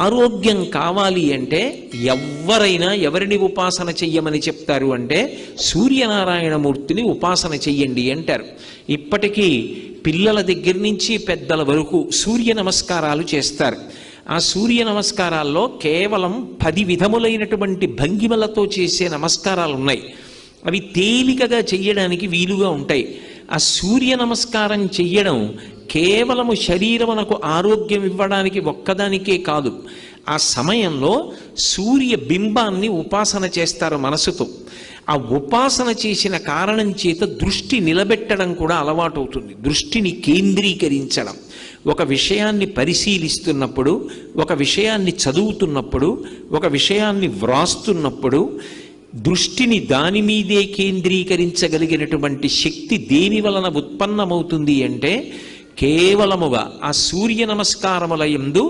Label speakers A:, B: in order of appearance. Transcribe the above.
A: ఆరోగ్యం కావాలి అంటే ఎవరైనా ఎవరిని ఉపాసన చెయ్యమని చెప్తారు అంటే సూర్యనారాయణమూర్తిని ఉపాసన చెయ్యండి అంటారు. ఇప్పటికీ పిల్లల దగ్గర నుంచి పెద్దల వరకు సూర్య నమస్కారాలు చేస్తారు. ఆ సూర్య నమస్కారాల్లో కేవలం 10 విధములైనటువంటి భంగిమలతో చేసే నమస్కారాలు ఉన్నాయి. అవి తేలికగా చెయ్యడానికి వీలుగా ఉంటాయి. ఆ సూర్య నమస్కారం చెయ్యడం కేవలము శరీరమునకు ఆరోగ్యం ఇవ్వడానికి ఒక్కదానికే కాదు, ఆ సమయంలో సూర్య బింబాన్ని ఉపాసన చేస్తారు మనసుతో. ఆ ఉపాసన చేసిన కారణం చేత దృష్టి నిలబెట్టడం కూడా అలవాటు అవుతుంది. దృష్టిని కేంద్రీకరించడం, ఒక విషయాన్ని పరిశీలిస్తున్నప్పుడు, ఒక విషయాన్ని చదువుతున్నప్పుడు, ఒక విషయాన్ని వ్రాస్తున్నప్పుడు దృష్టిని దాని మీదే కేంద్రీకరించగలిగినటువంటి శక్తి దేని వలన ఉత్పన్నమవుతుంది అంటే కేవలముగా ఆ సూర్య నమస్కారముల యందు